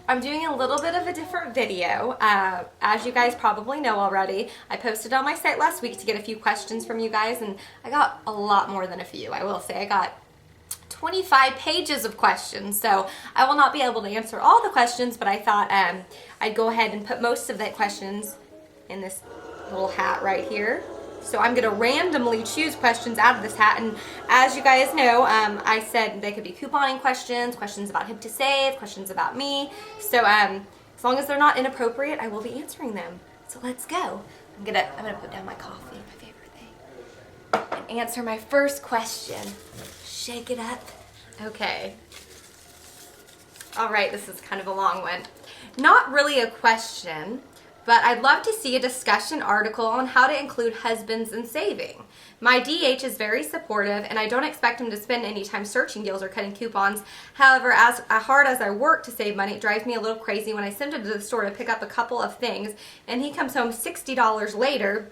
I'm doing a little bit of a different video. As you guys probably know already, I posted on my site last week to get a few questions from you guys, and I got a lot more than a few. I will say I got 25 pages of questions, so I will not be able to answer all the questions, but I thought I'd go ahead and put most of the questions in this little hat right here. So I'm going to randomly choose questions out of this hat, and as you guys know, I said they could be couponing questions, questions about Hip to Save, questions about me. So as long as they're not inappropriate, I will be answering them. So let's go. I'm gonna put down my coffee, my favorite thing, and answer my first question. Shake it up. Okay. All right, this is kind of a long one. Not really a question, but I'd love to see a discussion article on how to include husbands in saving. My DH is very supportive, and I don't expect him to spend any time searching deals or cutting coupons. However, as hard as I work to save money, it drives me a little crazy when I send him to the store to pick up a couple of things, and he comes home $60 later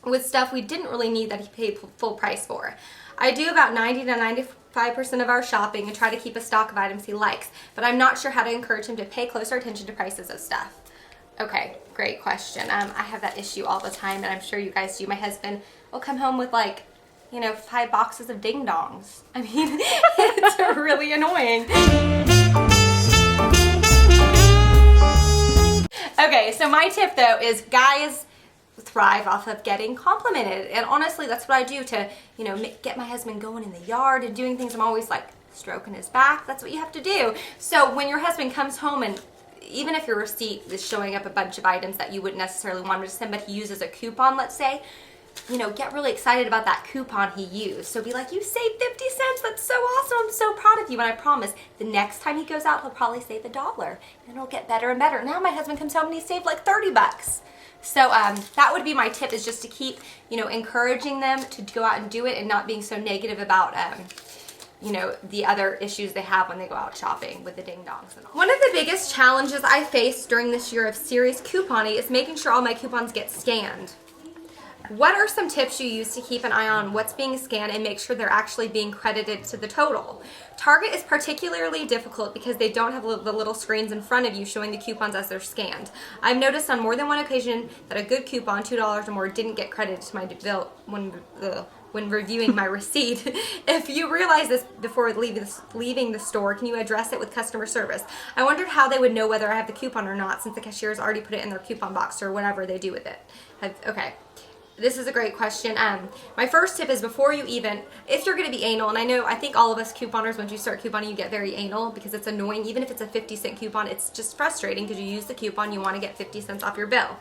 with stuff we didn't really need that he paid full price for. I do about 90 to 95% of our shopping and try to keep a stock of items he likes, but I'm not sure how to encourage him to pay closer attention to prices of stuff. Okay, great question. I have that issue all the time, and I'm sure you guys do. My husband will come home with 5 boxes of ding dongs. I mean, it's really annoying. Okay, so my tip though is guys thrive off of getting complimented, and honestly, that's what I do to, get my husband going in the yard and doing things. I'm always stroking his back. That's what you have to do. So when your husband comes home and even if your receipt is showing up a bunch of items that you wouldn't necessarily want him to send, but he uses a coupon, let's say, get really excited about that coupon he used. So be like, you saved 50 cents. That's so awesome. I'm so proud of you. And I promise the next time he goes out, he'll probably save $1. And it'll get better and better. Now my husband comes home and he saved $30. So that would be my tip, is just to keep, encouraging them to go out and do it and not being so negative about, the other issues they have when they go out shopping with the ding dongs and all. One of the biggest challenges I faced during this year of serious couponing is making sure all my coupons get scanned. What are some tips you use to keep an eye on what's being scanned and make sure they're actually being credited to the total? Target is particularly difficult because they don't have the little screens in front of you showing the coupons as they're scanned. I've noticed on more than one occasion that a good coupon, $2 or more, didn't get credited to my bill when reviewing my receipt. If you realize this before leaving the store, can you address it with customer service? I wondered how they would know whether I have the coupon or not, since the cashier has already put it in their coupon box or whatever they do with it. Okay. This is a great question. My first tip is before you if you're going to be anal, and I think all of us couponers, once you start couponing, you get very anal because it's annoying. Even if it's a 50-cent coupon, it's just frustrating because you use the coupon, you want to get 50 cents off your bill.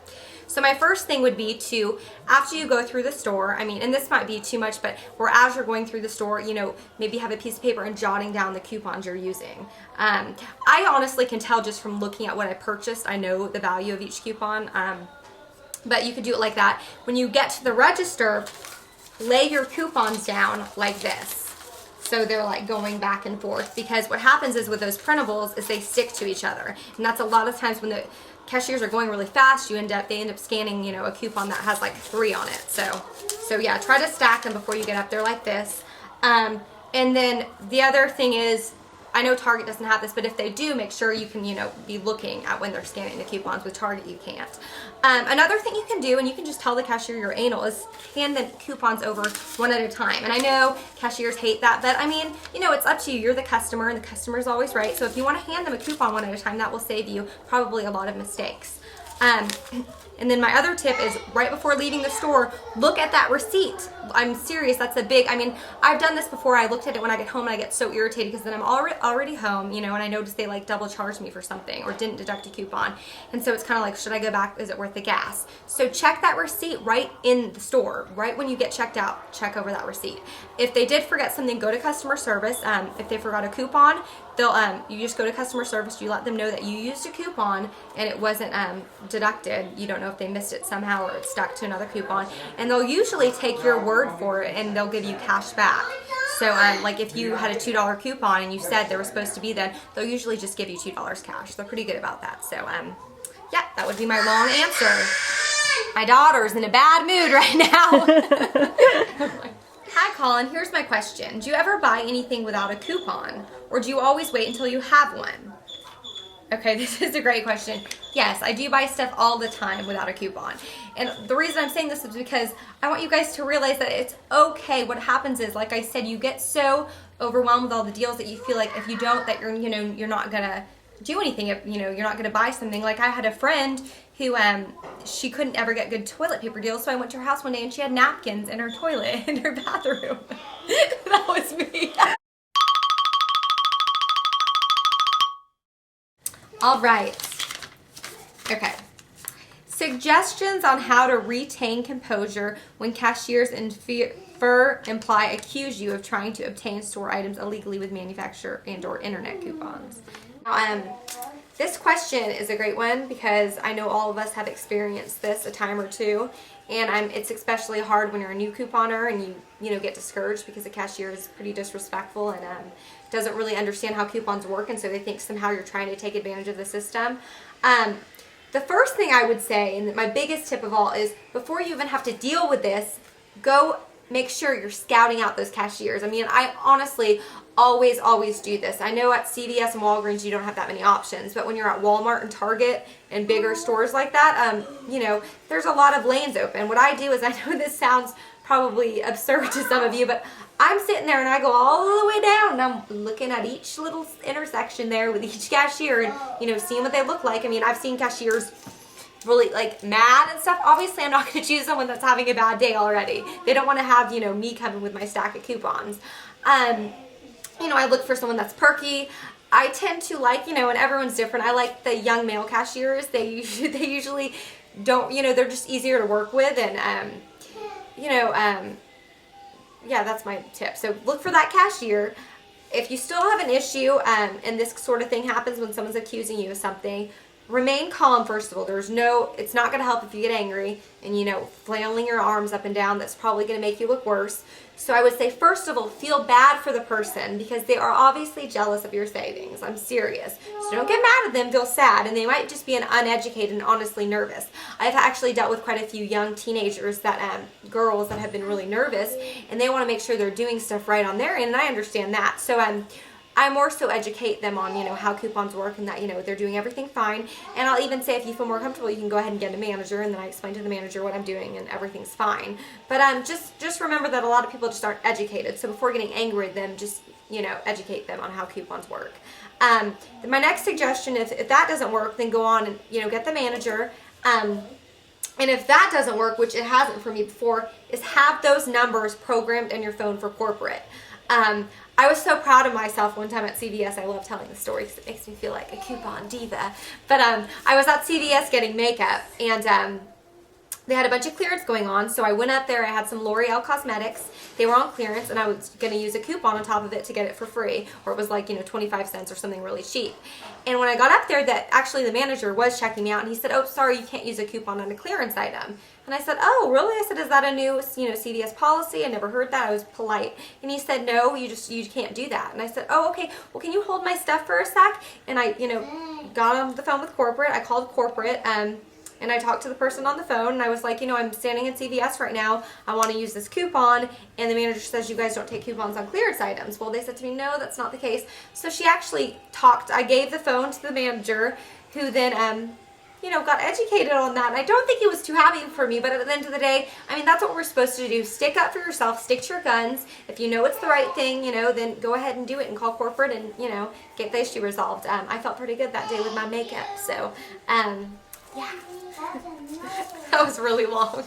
So my first thing would be to, after you go through the store, and this might be too much, but as you're going through the store, maybe have a piece of paper and jotting down the coupons you're using. I honestly can tell just from looking at what I purchased. I know the value of each coupon. But you could do it like that. When you get to the register, lay your coupons down like this. So they're going back and forth, because what happens is with those printables is they stick to each other. And that's a lot of times when the cashiers are going really fast, they end up scanning, a coupon that has 3 on it. So yeah, try to stack them before you get up there like this. And then the other thing is, I know Target doesn't have this, but if they do, make sure you can, be looking at when they're scanning the coupons. With Target, you can't. Another thing you can do, and you can just tell the cashier you're anal, is hand the coupons over one at a time. And I know cashiers hate that, but it's up to you. You're the customer, and the customer's always right. So if you want to hand them a coupon one at a time, that will save you probably a lot of mistakes. And then my other tip is right before leaving the store, look at that receipt. I'm serious, that's a big, I've done this before. I looked at it when I get home and I get so irritated because then I'm already home, and I noticed they double charged me for something or didn't deduct a coupon. And so it's kind of should I go back? Is it worth the gas? So check that receipt right in the store, right when you get checked out, check over that receipt. If they did forget something, go to customer service. If they forgot a coupon, you just go to customer service, you let them know that you used a coupon and it wasn't deducted. You don't know if they missed it somehow or it's stuck to another coupon, and they'll usually take your word for it and they'll give you cash back. So if you had a $2 coupon and you said there was supposed to be, then they'll usually just give you $2 cash. They're pretty good about that. So yeah, that would be my long answer. My daughter's in a bad mood right now. Hi Colin, here's my question. Do you ever buy anything without a coupon, or do you always wait until you have one? Okay, this is a great question. Yes, I do buy stuff all the time without a coupon. And the reason I'm saying this is because I want you guys to realize that it's okay. What happens is, like I said, you get so overwhelmed with all the deals that you feel like if you don't, that you're not gonna do anything. If you're not gonna buy something. Like I had a friend who she couldn't ever get good toilet paper deals, so I went to her house one day and she had napkins in her toilet in her bathroom. That was me. All right. Okay. Suggestions on how to retain composure when cashiers imply accuse you of trying to obtain store items illegally with manufacturer and/or internet coupons. This question is a great one because I know all of us have experienced this a time or two, and it's especially hard when you're a new couponer and you get discouraged because the cashier is pretty disrespectful and doesn't really understand how coupons work, and so they think somehow you're trying to take advantage of the system. The first thing I would say, and my biggest tip of all, is before you even have to deal with this, go make sure you're scouting out those cashiers. I mean, I honestly always do this. I know at CVS and Walgreens you don't have that many options, but when you're at Walmart and Target and bigger stores like that, there's a lot of lanes open. What I do is, I know this sounds probably absurd to some of you, but I'm sitting there and I go all the way down and I'm looking at each little intersection there with each cashier and, seeing what they look like. I mean, I've seen cashiers really mad and stuff. Obviously, I'm not going to choose someone that's having a bad day already. They don't want to have, me coming with my stack of coupons. I look for someone that's perky. I tend to like, and everyone's different. I like the young male cashiers. They usually don't, they're just easier to work with, and yeah, that's my tip. So look for that cashier. If you still have an issue, and this sort of thing happens when someone's accusing you of something, remain calm, first of all. It's not going to help if you get angry and, flailing your arms up and down. That's probably going to make you look worse. So I would say, first of all, feel bad for the person because they are obviously jealous of your savings. I'm serious. So don't get mad at them, feel sad, and they might just be uneducated and honestly nervous. I've actually dealt with quite a few young teenagers girls that have been really nervous, and they want to make sure they're doing stuff right on their end, and I understand that. So I more so educate them on, how coupons work and that, they're doing everything fine. And I'll even say if you feel more comfortable, you can go ahead and get a manager, and then I explain to the manager what I'm doing and everything's fine. But just remember that a lot of people just aren't educated. So before getting angry at them, just, educate them on how coupons work. My next suggestion is if that doesn't work, then go on and, get the manager. And if that doesn't work, which it hasn't for me before, is have those numbers programmed in your phone for corporate. I was so proud of myself one time at CVS. I love telling the story because it makes me feel like a coupon diva. But I was at CVS getting makeup, and they had a bunch of clearance going on. So I went up there. I had some L'Oreal cosmetics. They were on clearance, and I was going to use a coupon on top of it to get it for free, or it was 25 cents or something really cheap. And when I got up there, the manager was checking me out, and he said, "Oh, sorry, you can't use a coupon on a clearance item." And I said, "Oh, really?" I said, "Is that a new, CVS policy? I never heard that." I was polite. And he said, "No, you can't do that." And I said, "Oh, okay. Well, can you hold my stuff for a sec?" And I, got on the phone with corporate. I called corporate, and I talked to the person on the phone, and I was like, I'm standing at CVS right now. I want to use this coupon. And the manager says, "You guys don't take coupons on clearance items." Well, they said to me, "No, that's not the case." So she actually I gave the phone to the manager, who then, got educated on that. And I don't think he was too happy for me, but at the end of the day, that's what we're supposed to do. Stick up for yourself, stick to your guns. If you know it's the right thing, then go ahead and do it and call corporate and, get the issue resolved. I felt pretty good that day with my makeup. So, yeah. That was really long.